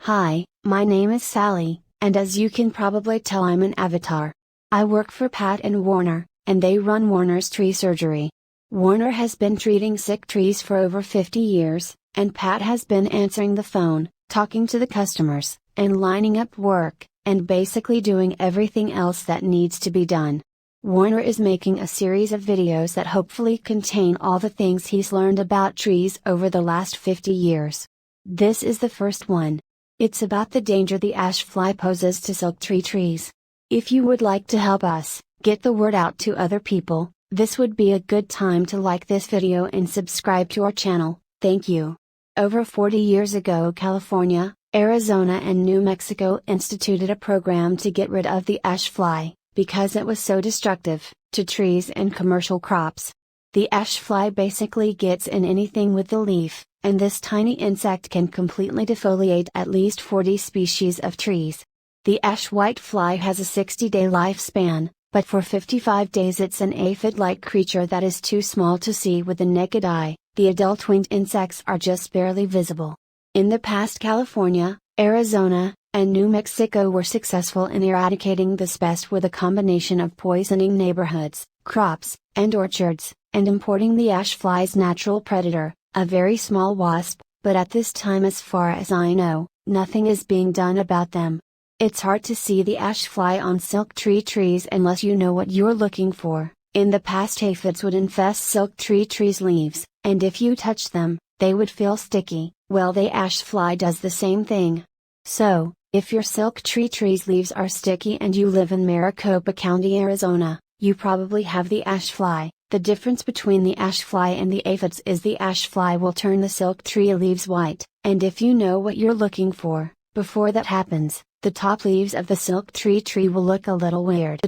Hi, my name is Sally, and as you can probably tell, I'm an avatar. I work for Pat and Warner, and they run Warner's Tree Surgery. Warner has been treating sick trees for over 50 years, and Pat has been answering the phone, talking to the customers, and lining up work, and basically doing everything else that needs to be done. Warner is making a series of videos that hopefully contain all the things he's learned about trees over the last 50 years. This is the first one. It's about the danger the ash fly poses to silk tree trees. If you would like to help us get the word out to other people, this would be a good time to like this video and subscribe to our channel. Thank you. Over 40 years ago, California, Arizona and New Mexico instituted a program to get rid of the ash fly, because it was so destructive to trees and commercial crops. The ash fly basically gets in anything with the leaf, and this tiny insect can completely defoliate at least 40 species of trees. The ash whitefly has a 60-day lifespan, but for 55 days it's an aphid-like creature that is too small to see with the naked eye. The adult winged insects are just barely visible. In the past, California, Arizona, and New Mexico were successful in eradicating this pest with a combination of poisoning neighborhoods, crops, and orchards, and importing the ash fly's natural predator, a very small wasp, but at this time, as far as I know, nothing is being done about them. It's hard to see the ash fly on silk tree trees unless you know what you're looking for. In the past, aphids would infest silk tree trees' leaves, and if you touch them, they would feel sticky. Well, the ash fly does the same thing. So, if your silk tree tree's leaves are sticky and you live in Maricopa County, Arizona, you probably have the ash fly. The difference between the ash fly and the aphids is the ash fly will turn the silk tree leaves white, and if you know what you're looking for, before that happens, the top leaves of the silk tree will look a little weird.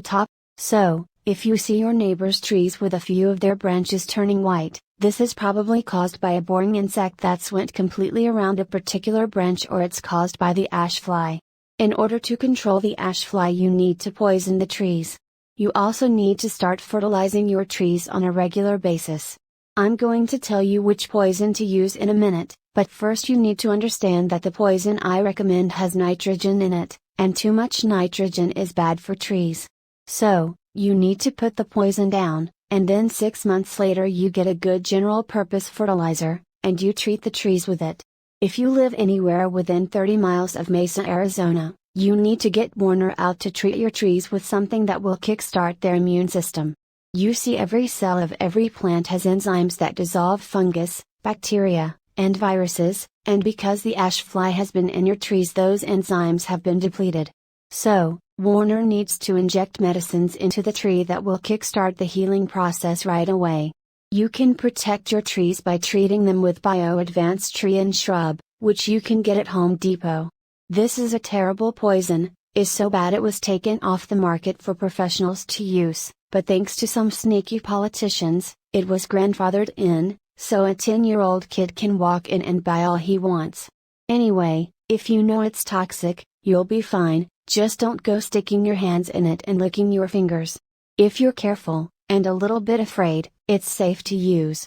So, if you see your neighbor's trees with a few of their branches turning white, this is probably caused by a boring insect that's went completely around a particular branch, or it's caused by the ash fly. In order to control the ash fly, you need to poison the trees. You also need to start fertilizing your trees on a regular basis. I'm going to tell you which poison to use in a minute, but first you need to understand that the poison I recommend has nitrogen in it, and too much nitrogen is bad for trees. So, you need to put the poison down, and then 6 months later you get a good general purpose fertilizer, and you treat the trees with it. If you live anywhere within 30 miles of Mesa, Arizona, you need to get Warner out to treat your trees with something that will kickstart their immune system. You see, every cell of every plant has enzymes that dissolve fungus, bacteria, and viruses, and because the ash fly has been in your trees, those enzymes have been depleted. So, Warner needs to inject medicines into the tree that will kickstart the healing process right away. You can protect your trees by treating them with Bio Advanced Tree and Shrub, which you can get at Home Depot. This is a terrible poison, is so bad it was taken off the market for professionals to use, but thanks to some sneaky politicians, it was grandfathered in, so a 10-year-old kid can walk in and buy all he wants. Anyway, if you know it's toxic, you'll be fine, just don't go sticking your hands in it and licking your fingers. If you're careful, and a little bit afraid, it's safe to use.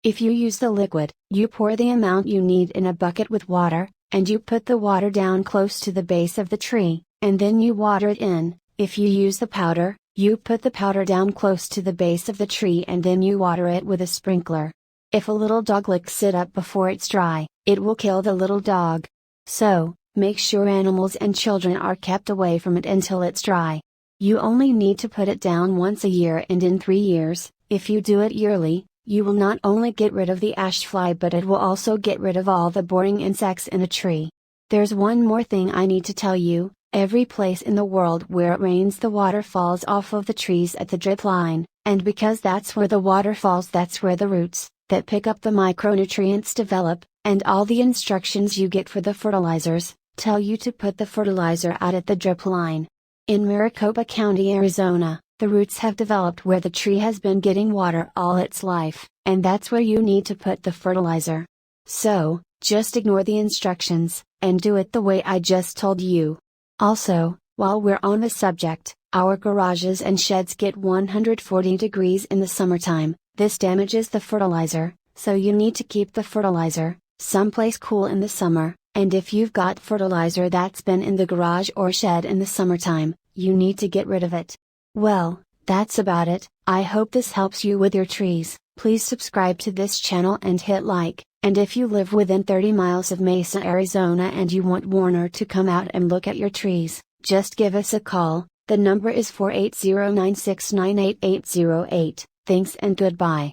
If you use the liquid, you pour the amount you need in a bucket with water, and you put the water down close to the base of the tree, and then you water it in. If you use the powder, you put the powder down close to the base of the tree and then you water it with a sprinkler. If a little dog licks it up before it's dry, it will kill the little dog. So, make sure animals and children are kept away from it until it's dry. You only need to put it down once a year, and in 3 years, if you do it yearly, you will not only get rid of the ash fly, but it will also get rid of all the boring insects in a tree. There's one more thing I need to tell you. Every place in the world where it rains, the water falls off of the trees at the drip line, and because that's where the water falls, that's where the roots, that pick up the micronutrients, develop, and all the instructions you get for the fertilizers, tell you to put the fertilizer out at the drip line. In Maricopa County, Arizona, the roots have developed where the tree has been getting water all its life, and that's where you need to put the fertilizer. So, just ignore the instructions, and do it the way I just told you. Also, while we're on the subject, our garages and sheds get 140 degrees in the summertime. This damages the fertilizer, so you need to keep the fertilizer someplace cool in the summer, And if you've got fertilizer that's been in the garage or shed in the summertime, you need to get rid of it. Well, that's about it. I hope this helps you with your trees. Please subscribe to this channel and hit like, and if you live within 30 miles of Mesa, Arizona and you want Warner to come out and look at your trees, just give us a call. The number is 480-969-8808. Thanks and goodbye.